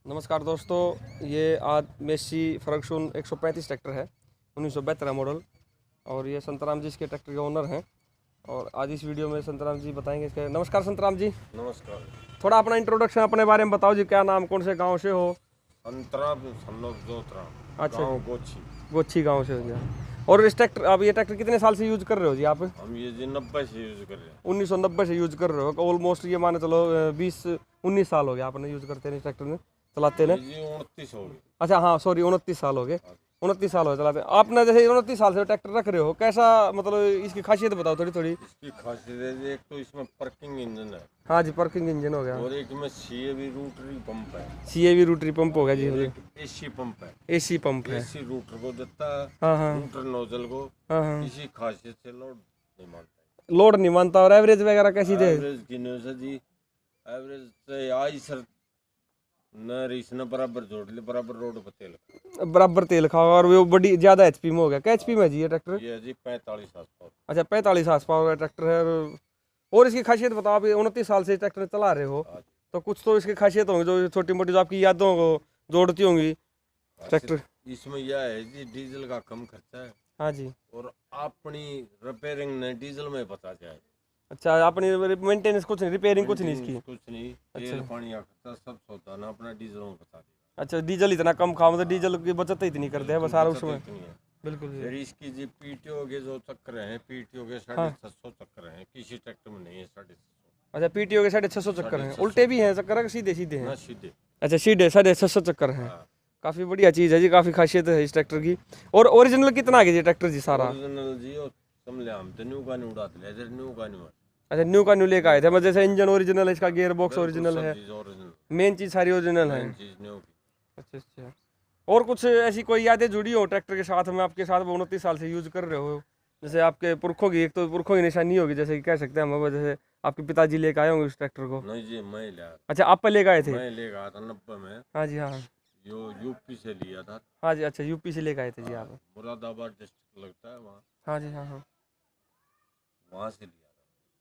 नमस्कार दोस्तों, ये आज मेसी फर्गुसन 135 ट्रैक्टर है 1972 मॉडल। और ये संतराम जी इसके ट्रैक्टर के ओनर हैं। और आज इस वीडियो में संतराम जी बताएंगे इसके। नमस्कार संतराम जी। नमस्कार। थोड़ा अपना इंट्रोडक्शन अपने बारे में बताओ जी। क्या नाम, कौन से गांव से हो? अंतरा सन्नोक जोतरा। अच्छा गाँव जी, गोची। गोच्छी गाँव से हो गया। और इस ट्रैक्टर, अब ये ट्रैक्टर कितने साल से यूज कर रहे हो जी आप? हम ये जी 90 से यूज कर रहे हैं। 1990 से यूज कर रहे हो। ऑलमोस्ट ये माने चलो 20-19 साल हो गया आपने यूज करते हैं इस ट्रैक्टर में, चलाते हैं। ये जी 29 हो गए। अच्छा हाँ, सॉरी, 29 साल हो गए। 29 साल हो चलाते हैं आपने। जैसे 29 साल से ट्रैक्टर रख रहे हो, कैसा, मतलब इसकी खासियत बताओ थोड़ी थोड़ी। इसकी खासियत है जी, एक तो इसमें पर्किंग इंजन है हाँ जी, वर्किंग इंजन हो गया। और एक में सीएवी रोटरी पंप है। सीएवी रोटरी पंप हो गया जी। और एक एसी पंप है। एसी पंप है। एसी रूटर को देता है। हाँ हाँ रूटर नोजल को हाँ हाँ। किसी खासियत से लोड नहीं मानता। लोड नहीं मानता। और एवरेज वगैरह कैसी दे? एवरेज की न्यूज है जी, एवरेज से आई सर न रीस न बराबर जोड़ ले, बराबर रोड पर तेल बराबर तेल खाओ। और वो बड़ी ज्यादा एचपी में हो गया। क्या एचपी में है जी ये ट्रैक्टर? ये है जी 45 आसपास। अच्छा, 45 हार्स पावर का ट्रैक्टर है। और इसकी खासियत बताओ। आप 29 साल से ट्रैक्टर चला रहे हो, तो कुछ तो इसकी खासियत होंगी जो छोटी मोटी, जो आपकी यादों को जोड़ती होंगी ट्रैक्टर। इसमें यह है जी, डीजल का कम खर्चा है हाँ जी। और अपनी रिपेयरिंग ने डीजल में बता जाए। अच्छा, अपनी मेंटेनेंस कुछ नहीं, रिपेयरिंग कुछ नहीं इसकी? कुछ नहीं, तेल पानी का खर्चा सब होता ना अपना डीजल में बता देगा। अच्छा, डीजल इतना कम खाओ, मतलब डीजल की बचत इतनी कर दे बस सारा उसमें। इतनी है। बिल्कुल जी। फिर इसकी जी पीटीओ के जो चक्कर हैं, पीटीओ के हाँ। 650 चक्कर हैं, किसी ट्रैक्टर में नहीं है 650। अच्छा, पीटीओ के 650 चक्कर हैं। उल्टे भी हैं चक्कर, सीधे सीधे हैं? ना सीधे। अच्छा, सीधे 650 चक्कर हैं। हाँ। काफ़ी बढ़िया चीज़ है जी, काफ़ी खासियत है इस ट्रैक्टर की। और ओरिजिनल कितना आ गया जी ट्रैक्टर जी सारा? ओरिजिनल जी और समझ हम तो न्यू का नहीं उड़ाते ले, न्यू का नहीं। अच्छा, न्यू का न्यू लेकर आए थे। मतलब जैसे इंजन ओरिजिनल है, इसका गियर बॉक्स ओरिजिनल है, ओरिजिनल मेन चीज़ सारी ओरिजिनल है। चीज न्यू की। अच्छा अच्छा। और कुछ ऐसी कोई यादें जुड़ी हो ट्रैक्टर के साथ में, आपके साथ 29 साल से यूज कर रहे हो? जैसे आपके पुरखों की, एक तो पुरखों की निशानी होगी, जैसे कि कह सकते हैं हम, जैसे आपके पिताजी लेकर आए होंगे उस ट्रैक्टर को। नहीं जी, मैं लिया। अच्छा, आप पे लेकर आए थे? मैं ले गया था 90 में। हाँ जी हाँ। जो यूपी से लिया था। हाँ जी। अच्छा, यूपी से लेकर आए थे जी आप? मुरादाबाद डिस्ट्रिक्ट लगता है वहाँ, हाँ जी हाँ हाँ। वहाँ से लिया था।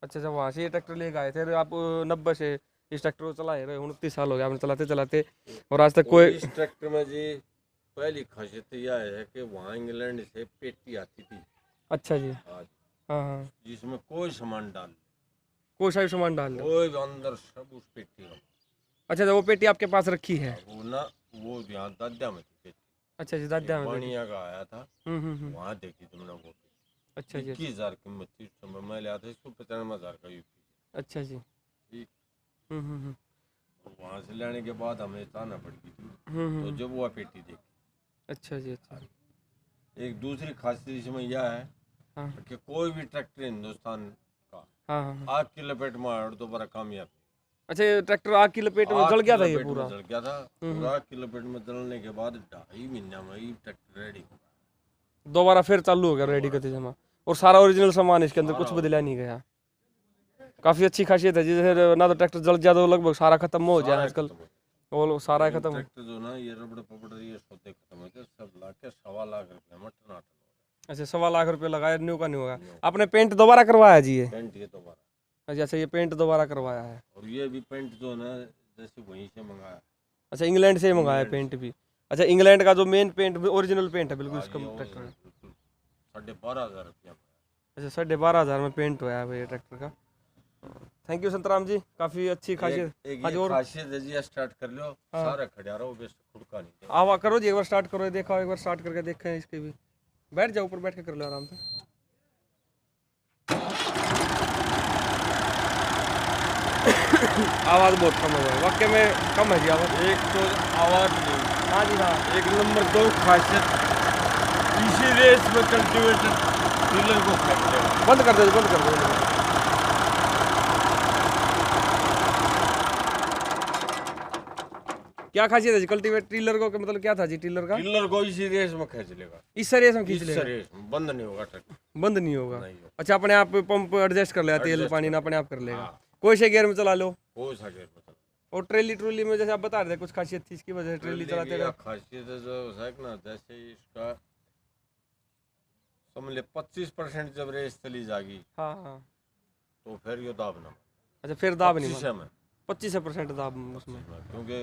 अच्छा अच्छा, वहाँ से ये ट्रैक्टर लेकर आए थे आप 90 से इस ट्रैक्टर को चलाए रहे? 29 साल हो गया आपने चलाते चलाते, और आज तक और कोई। इस ट्रैक्टर में जी पहली खासियत यह है कि वहाँ इंग्लैंड से पेटी आती थी। अच्छा जी। आज हाँ हाँ। जिसमें कोई सामान डाल, कोई सा भी सामान डाल दो? कोई अंदर सब उस पेटी में। अच्छा, तो वो पेटी आपके पास रखी है? वो ना, वो यहाँ दादा में थी पेटी। अच्छा जी, दादा में पेटी। बानिया का आया था, हम्म। वहाँ देखी तुमने वो पेटी। अच्छा जी। 21,000 कीमत थी उस समय, मैं लिया था इसको 95,000 का यूपी। अच्छा जी। ठीक। हम्म। वहाँ से लेने के बाद हमें ताना पड़ गई थी, तो हम्म। जब वो पेटी देखी। अच्छा जी। अच्छा। एक दूसरी खासियत इसमें यह है हाँ कि कोई भी ट्रैक्टर हिंदुस्तान का हाँ हाँ। आग की लपेट में आया तो बड़ा कामयाब। अच्छा, ये ट्रैक्टर आग की लपेट में जल गया था ये पूरा? जल गया था पूरा। आग की लपेट में जलने के बाद 2.5 महीना में ही ट्रैक्टर रेडी। दोबारा फिर चालू हो गया रेडी करते जमा। और सारा ओरिजिनल सामान इसके अंदर, कुछ बदला नहीं गया। काफ़ी अच्छी खासियत है जी। जैसे ना तो ट्रैक्टर जल गया तो लगभग सारा खत्म हो जाए आजकल, वो सारा खत्म। ट्रैक्टर जो ना, ये रबड़ पपड़ ये सौदे खत्म हो गए सब, ला के 1.25 लाख रुपए में टनाटन। अच्छा, 1.25 लाख रुपये लगाया, न्यू का नहीं होगा। आपने पेंट दोबारा करवाया जी ये? पेंट ये दोबारा। अच्छा, ये पेंट दोबारा करवाया है। और ये भी पेंट जो ना, जैसे वहीं से मंगाया। अच्छा, इंग्लैंड से ही मंगाया पेंट भी? अच्छा, इंग्लैंड का जो मेन पेंट ओरिजिनल पेंट है बिल्कुल इसका ट्रैक्टर में? 12,500 रुपया। अच्छा, 12,500 में पेंट हुआ है भाई ये ट्रैक्टर का। थैंक यू संतराम जी, काफ़ी अच्छी खासियत। एक हाँ ये जी। और खासियत है जी, स्टार्ट कर लो। हाँ। सारा खड़ा रहो, बेस्ट खुद का नहीं। आवा करो जी, एक बार स्टार्ट करो, देखो एक बार स्टार्ट करके देखें इसके भी। बैठ जाओ, ऊपर बैठ के कर लो आराम से। आवाज़ बहुत कम है, वाकई में कम है जी आवाज़। एक तो आवाज नहीं। हाँ जी हाँ। एक नंबर 2 खासियत, इसी रेस में कल्टीवेटर डीलर को फेंक देगा। बंद कर दो जी, बंद कर दो। क्या खासियत है जी कल्टीवेटर टिलर को? मतलब क्या था जी टिलर का? डीलर को इसी रेस में खींच लेगा। इस रेस में खींच इस लेगा? रेस में बंद नहीं होगा ट्रैक्टर। बंद नहीं होगा? नहीं होगा। अच्छा, अपने आप पंप एडजस्ट कर लेगा, तेल Adjust पानी कर ना अपने आप कर लेगा? हाँ। कोई से गियर में चला लो। हो सके मतलब। और ट्रेली ट्रूली में जैसे आप बता रहे थे कुछ खासियत थी इसकी वजह से ट्रेली चलाते रहे? खासियत है जो है ना, जैसे इसका समझ ले 25% जब रेस चली जाएगी, हाँ हाँ। तो फिर ये दाबना। अच्छा, फिर दाब नहीं 25 में 25% दाब उसमें? क्योंकि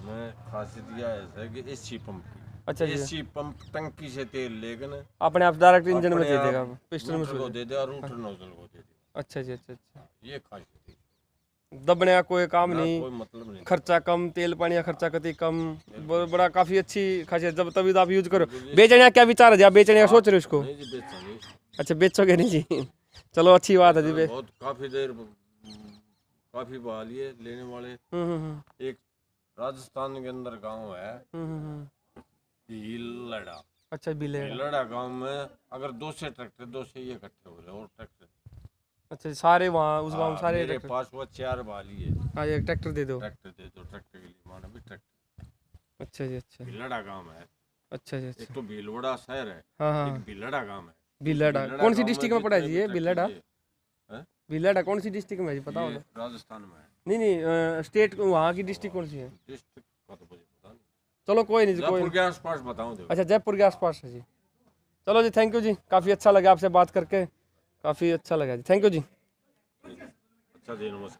में खासियत यह है कि एसी पंप की, अच्छा जी, एसी पंप टंकी से तेल लेकर ना अपने आप डायरेक्ट इंजन में अपने दे देगा, आप पिस्टन में रूटर को से दे दे और रूटर नोजल को दे दे। अच्छा जी, अच्छा अच्छा, ये खासियत है, दबने का कोई काम ना नहीं, कोई मतलब नहीं। खर्चा कम, तेल पानी का खर्चा कति कम, बड़ा काफी अच्छी खासियत, जब तभी तो आप यूज करो। बेचने का क्या विचार है जी, आप बेचने का सोच रहे हो इसको? नहीं जी बेचेंगे। अच्छा बेचोगे नहीं जी, चलो अच्छी बात है जी। बहुत काफी देर काफी बहा लिए लेने वाले। एक राजस्थान के अंदर गांव है भीलड़ा। अच्छा बिलेड़ा, भीलड़ा गांव में अगर 2 से ट्रैक्टर 2 से ये इकट्ठे हो रहे और ट्रैक्टर। अच्छा सारे वहाँ उस गांव में सारे मेरे ट्रैक्टर? पास वो 4 बहा लिए। हाँ एक ट्रैक्टर दे दो। ट्रैक्टर दे दो, ट्रैक्टर के लिए माना भी ट्रैक्टर। अच्छा जी, अच्छा भीलड़ा गांव है। अच्छा जी, एक अच्छा तो भीलवाड़ा शहर है, हाँ एक हाँ, भीलड़ा गांव है। बिलेड़ा भीलड़ा कौन सी गांव डिस्ट्रिक्ट में पड़ा है जी ये जितने भी बिलेड़ा? ट्रैक्टर हैं, बिलेड़ा कौन सी डिस्ट्रिक्ट में है जी, पता ये होगा? राजस्थान में है। नहीं नहीं, स्टेट वहाँ की डिस्ट्रिक्ट कौन सी है? डिस्ट्रिक्ट का तो मुझे पता नहीं, चलो कोई नहीं जी, कोई जयपुर नहीं। के आसपास बताऊं देखो। अच्छा जयपुर के आसपास है जी। चलो जी, थैंक यू जी, काफ़ी अच्छा लगा आपसे बात करके, काफ़ी अच्छा लगा जी, थैंक यू जी। अच्छा जी, नमस्कार।